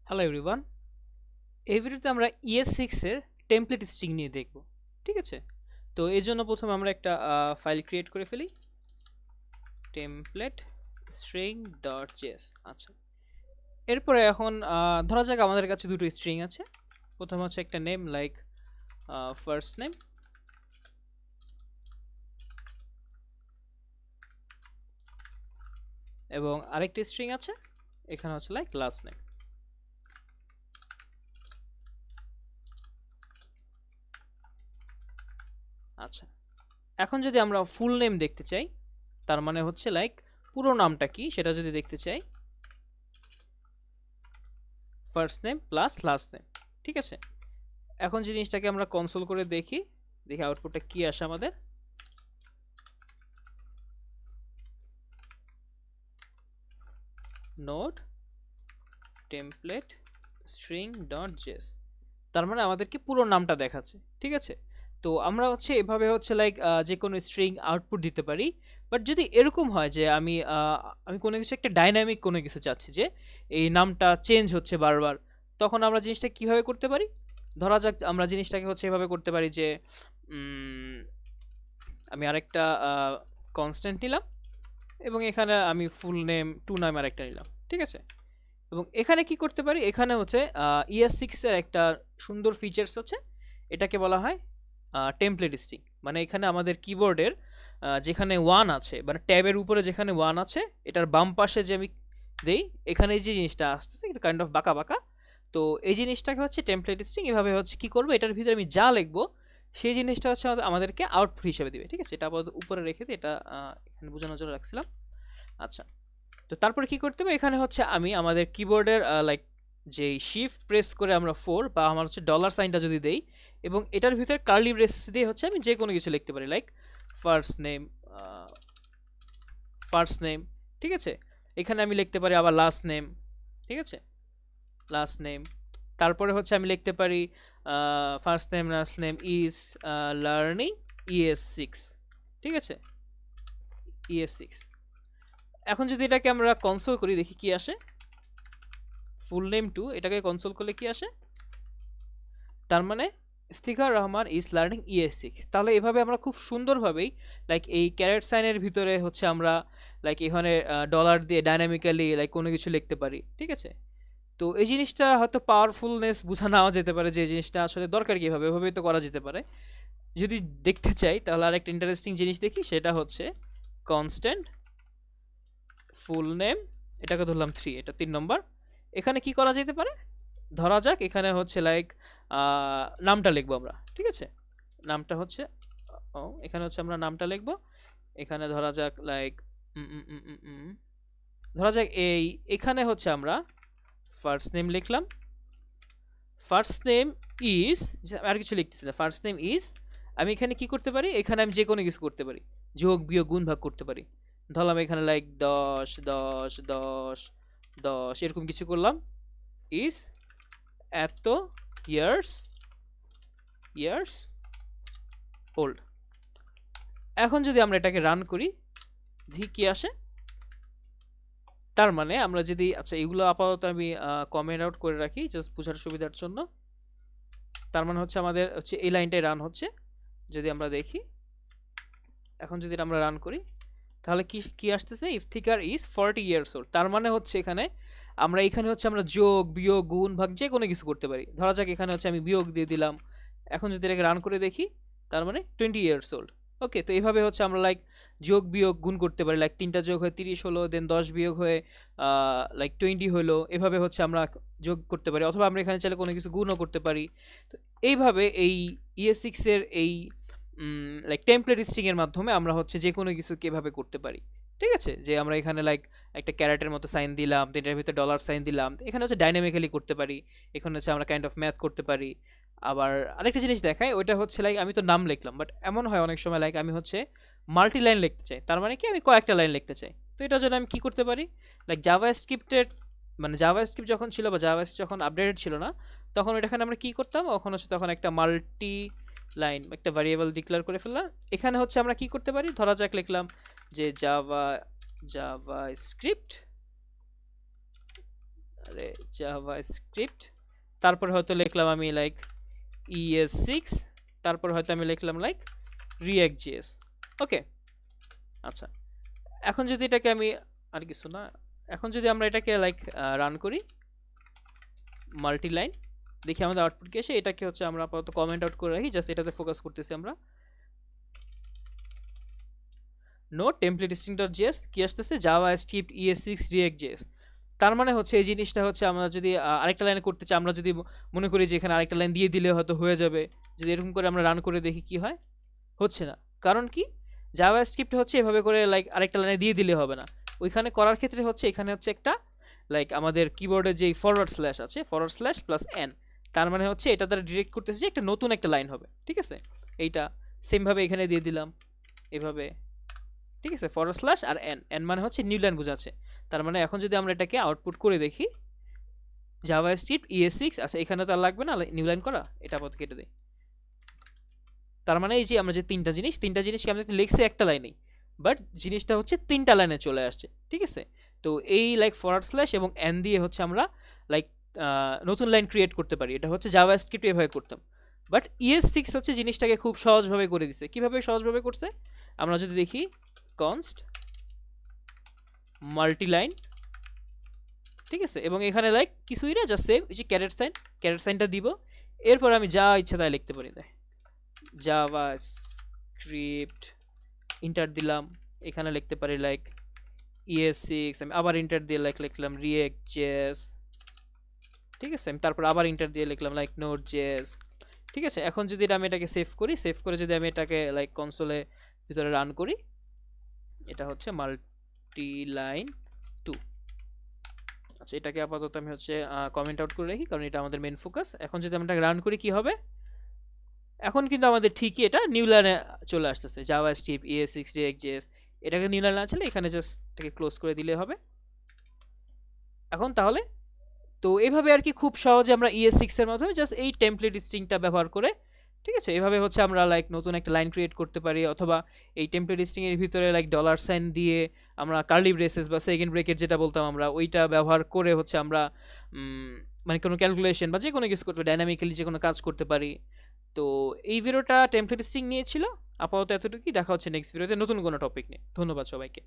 Hello everyone, এই ভিডিওতে আমরা ES6 এর টেমপ্লেট স্ট্রিং নিয়ে দেখব। ঠিক আছে, তো এর জন্য প্রথমে আমরা একটা ফাইল ক্রিয়েট করে ফেলি, টেমপ্লেট স্ট্রিং ডট জেএস। আচ্ছা, এরপরে এখন ধরা যাক আমাদের কাছে দুটো স্ট্রিং আছে। প্রথম হচ্ছে একটা নেম লাইক ফার্স্ট নেম, এবং আরেকটা স্ট্রিং আছে এখানে হচ্ছে লাইক লাস্ট নেম। আচ্ছা, এখন যদি আমরা ফুল নেম দেখতে চাই, তার মানে হচ্ছে লাইক পুরো নামটা কি সেটা যদি দেখতে চাই, first name plus last name. ঠিক আছে, এখন যে জিনিসটাকে আমরা কনসোল করে দেখি, দেখি আউটপুটটা কি আসে আমাদের। Node template string dot JS, তার মানে আমাদেরকে পুরো নামটা দেখাচ্ছে। ঠিক আছে, তো আমরা হচ্ছে এভাবে হচ্ছে লাইক যে কোনো স্ট্রিং আউটপুট দিতে পারি। বাট যদি এরকম হয় যে আমি কোনো কিছু একটা ডাইনামিক কোনো কিছু চাচ্ছি, যে এই নামটা চেঞ্জ হচ্ছে বারবার, তখন আমরা জিনিসটা কিভাবে করতে পারি? ধরা যাক আমরা জিনিসটাকে হচ্ছে এভাবে করতে পারি যে আমি আরেকটা কনস্ট্যান্ট নিলাম, এবং এখানে আমি ফুল নেম টু নাম আরেকটা নিলাম। ঠিক আছে, এবং এখানে কি করতে পারি, এখানে হচ্ছে ES6 এর একটা সুন্দর ফিচার্স হচ্ছে, এটাকে বলা হয় টেমপ্লেট স্ট্রিং। মানে এখানে আমাদের কিবোর্ডের যেখানে ওয়ান আছে, মানে ট্যাবের উপরে যেখানে ওয়ান আছে, এটার বাম পাশে যে আমি দেই, এখানে এই যে জিনিসটা আসতেছে এটা কাইন্ড অফ বাঁকা বাঁকা। তো এই জিনিসটাকে হচ্ছে টেমপ্লেট স্ট্রিং। এভাবে হচ্ছে কি করবো, এটার ভিতরে আমি যা লিখবো সেই জিনিসটা হচ্ছে আমাদেরকে আউটপুট হিসেবে দিবে। ঠিক আছে, এটা আপাতত উপরে রেখে দিই, এটা এখানে বোঝানোর জন্য রাখছিলাম। আচ্ছা, তো তারপরে কি করতে হবে, এখানে হচ্ছে আমি আমাদের কিবোর্ডের লাইক যে শিফট প্রেস করে আমরা 4 বা আমার হচ্ছে ডলার সাইনটা যদি দেই, এবং এটার ভিতরে কার্লি ব্রেসেস দিয়ে হচ্ছে আমি যে কোনো কিছু লিখতে পারি, like first name, first name. ঠিক আছে, এখানে আমি লিখতে পারি আবার লাস্ট নেম। ঠিক আছে, লাস্ট নেম। তারপরে হচ্ছে আমি লিখতে পারি first name last name is learning ES6। ঠিক আছে, ES6। এখন যদি এটাকে আমরা কনসোল করি, দেখি কি আসে। ফুল নেম টু, এটাকে কনসোল করলে কি আসে, তার মানে Iftikhar Rahman is learning ES6। তাহলে এভাবে আমরা খুব সুন্দরভাবেই লাইক এই ক্যারেট সাইনের ভিতরে হচ্ছে আমরা লাইক এখানে ডলার দিয়ে ডাইনামিক্যালি লাইক কোনো কিছু লিখতে পারি। ঠিক আছে, তো এই জিনিসটা হয়তো পাওয়ারফুলনেস বোঝা নাও যেতে পারে, যে এই জিনিসটা আসলে দরকার কীভাবে, এভাবেই তো করা যেতে পারে। যদি দেখতে চাই তাহলে আরেকটা ইন্টারেস্টিং জিনিস দেখি, সেটা হচ্ছে কনস্ট্যান্ট ফুল নেম, এটাকে ধরলাম 3, এটা 3 নম্বর। এখানে কি করা যেতে পারে, ধরা যাক এখানে হচ্ছে লাইক নামটা লিখবো আমরা। ঠিক আছে, নামটা হচ্ছে এখানে হচ্ছে আমরা নামটা লিখবো। এখানে ধরা যাক লাইক ধরা যাক এখানে হচ্ছে আমরা ফার্স্ট নেম লিখলাম। ফার্স্ট নেম ইজ, আর কিছু লিখতেছি না, ফার্স্ট নেম ইজ। আমি এখানে কি করতে পারি, এখানে আমি যে কোনো কিছু করতে পারি, যোগ বিয়োগ গুণ ভাগ করতে পারি। ধরলাম এখানে লাইক 10 10 10 10 এরকম কিছু করলাম। ইজ এত ইয়ার্স ইয়ার্স ওল্ড। এখন যদি আমরা এটাকে রান করি, দেখি কি আসে। তার মানে আমরা যদি, আচ্ছা এগুলো আপাতত আমি কমেন্ট আউট করে রাখি জাস্ট বোঝার সুবিধার জন্য। তার মানে হচ্ছে আমাদের হচ্ছে এই লাইনটাই রান হচ্ছে। যদি আমরা দেখি, এখন যদি আমরা রান করি, তাহলে কি কি আসতেছে, ইফতিকার ইজ 40 ইয়ার্স ওল্ড। তার মানে হচ্ছে এখানে হচ্ছে আমরা যোগ বিয়োগ গুণ ভাগ যে কোনো কিছু করতে পারি। ধরা যাক এখানে হচ্ছে আমি বিয়োগ দিয়ে দিলাম। এখন যদি এটাকে রান করে দেখি, তার মানে 20 ইয়ার্স ওল্ড। ওকে, তো এইভাবে হচ্ছে আমরা লাইক যোগ বিয়োগ গুণ করতে পারি, লাইক 3টা যোগ হয়ে 30 হলো, দেন 10 বিয়োগ হয়ে লাইক 20 হলো। এভাবে হচ্ছে আমরা যোগ করতে পারি, অথবা আমরা এখানে চাইলে কোনো কিছু গুণও করতে পারি। তো এইভাবে এই ES6 এর এই লাইক টেমপ্লেট স্ট্রিং এর মাধ্যমে আমরা হচ্ছে যে কোনো কিছু কিভাবে করতে পারি। ঠিক আছে, যে আমরা এখানে লাইক একটা ক্যারেটের মতো সাইন দিলাম, এটার ভিতরে ডলার সাইন দিলাম, এখানে হচ্ছে ডাইনামিক্যালি করতে পারি। এখানে হচ্ছে আমরা কাইন্ড অফ ম্যাথ করতে পারি। আবার আরেকটা জিনিস দেখায়, ওইটা হচ্ছে লাইক আমি তো নাম লিখলাম, বাট এমন হয় অনেক সময় লাইক আমি হচ্ছে মাল্টি লাইন লিখতে চাই। তার মানে কি আমি কয়েকটা লাইন লিখতে চাই, তো এটার জন্য আমি কি করতে পারি, লাইক জাভা স্ক্রিপ্টের, মানে জাভা স্ক্রিপ্ট যখন ছিল বা জাভা যখন আপডেটেড ছিল না, তখন এখানে আমরা কি করতাম, তখন হচ্ছে তখন একটা মাল্টি লাইন একটা ভ্যারিয়েবল ডিক্লেয়ার করে ফেললাম। এখানে হচ্ছে আমরা কি করতে পারি, ধরা যাক লিখলাম যে জাভা স্ক্রিপ্ট, আরে জাভাস্ক্রিপ্ট, তারপর হয়তো লিখলাম আমি লাইক ES6, তারপর হয়তো আমি লিখলাম লাইক React.js। ওকে, আচ্ছা এখন যদি এটাকে আমি আর কিছু না, এখন যদি আমরা এটাকে লাইক রান করি মাল্টি লাইন, দেখি আমাদের আউটপুট কি আসে। এটাকে হচ্ছে আমরা আপাতত কমেন্ট আউট করে রাখি, জাস্ট এটাতে ফোকাস করতেছি আমরা। No template string dot JS কি আসতেছে, জাভাস্ক্রিপ্ট ES6 React.js। তার মানে হচ্ছে এই জিনিসটা হচ্ছে আমরা যদি আরেকটা লাইনে করতে চাই, আমরা যদি মনে করি যে এখানে আরেকটা লাইন দিয়ে দিলে হয়তো হয়ে যাবে, যদি এরকম করে আমরা রান করে দেখি কি হয়, হচ্ছে না। কারণ কি, জাভাস্ক্রিপ্ট হচ্ছে এভাবে করে লাইক আরেকটা লাইনে দিয়ে দিলে হবে না, ওইখানে করার ক্ষেত্রে হচ্ছে এখানে হচ্ছে একটা লাইক আমাদের কিবোর্ডে যেই ফরওয়ার্ড স্ল্যাশ আছে, ফরওয়ার্ড স্ল্যাশ প্লাস এন, তার মানে হচ্ছে এটা দ্বারা ডিরেক্ট করতেছে যে একটা নতুন একটা লাইন হবে, ঠিক আছে। এইটা সেমভাবে এখানে দিয়ে দিলাম এভাবে, ঠিক আছে, ফরওয়ার্ড স্ল্যাশ আর এন, এন মানে হচ্ছে নিউ লাইন বোঝাচ্ছে। তার মানে এখন যদি আমরা এটাকে আউটপুট করে দেখি জাভাস্ক্রিপ্ট ES6, আচ্ছা এখানে তো আর লাগবে না নিউ লাইন করা, এটা আপাতত কেটে দেই। তার মানে এই যে আমরা যে তিনটা জিনিসকে আমরা লিখছি একটা লাইনেই, বাট জিনিসটা হচ্ছে তিনটা লাইনে চলে আসছে, ঠিক আছে। তো এই লাইক ফরওয়ার্ড স্ল্যাশ এবং এন দিয়ে হচ্ছে আমরা লাইক নতুন লাইন ক্রিয়েট করতে পারি, এটা হচ্ছে জাভাস্ক্রিপ্ট এভাবে করতাম। বাট ES6 হচ্ছে জিনিসটাকে খুব সহজভাবে করে দিছে। কিভাবে সহজভাবে করছে, আমরা যদি দেখি কনস্ট মাল্টিলাইন, ঠিক আছে, এবং এখানে লাইক কিছুই না, জাস্ট সেভ, এই যে ক্যারেট সাইনটা দিব, এরপর আমি যা ইচ্ছা তাই লিখতে পারি, তাই জাভাস্ক্রিপ্ট ইন্টার দিলাম, এখানে লিখতে পারি লাইক ES6, আমি আবার ইন্টার দিয়ে লাইক লিখলাম React.js, ঠিক আছে, আমি তারপর আবার ইন্টার দিয়ে লিখলাম লাইক Node.js, ঠিক আছে। এখন যদি আমি এটাকে সেভ করি, সেভ করে যদি আমি এটাকে লাইক কনসোলে ভিতরে রান করি, এটা হচ্ছে মাল্টিলাইন 2। আচ্ছা এটাকে আপাতত আমি হচ্ছে কমেন্ট আউট করে রাখি, কারণ এটা আমাদের মেন ফোকাস। এখন যদি আমরা রান করি কি হবে, এখন কিন্তু আমাদের ঠিকই এটা নিউ লাইনে চলে আসতেছে, জাভাস্ক্রিপ্ট ES6 React.js। এটাকে নিউ লাইন আছে, এখানে জাস্ট এটাকে ক্লোজ করে দিলে হবে। এখন তাহলে তো এইভাবে আর কি খুব সহজে আমরা ES6 এর মাধ্যমে জাস্ট এই টেমপ্লেট স্ট্রিংটা ব্যবহার করে, ঠিক আছে, এভাবে হচ্ছে আমরা লাইক নতুন একটা লাইন ক্রিয়েট করতে পারি, অথবা এই টেমপ্লেট স্ট্রিং এর ভিতরে লাইক ডলার সাইন দিয়ে আমরা কার্লি ব্রেসেস বা সেকেন্ড ব্রেকেট যেটা বলতাম আমরা, ওইটা ব্যবহার করে হচ্ছে আমরা মানে কোনো ক্যালকুলেশন বা যে কোনো কিছু করতে, ডাইনামিক্যালি যে কোনো কাজ করতে পারি। তো এই ভিডিওটা টেমপ্লেট স্ট্রিং নিয়ে ছিল, আপাতত এতটুকুই। দেখা হচ্ছে নেক্সট ভিডিওতে নতুন কোনো টপিক নিয়ে। ধন্যবাদ সবাইকে।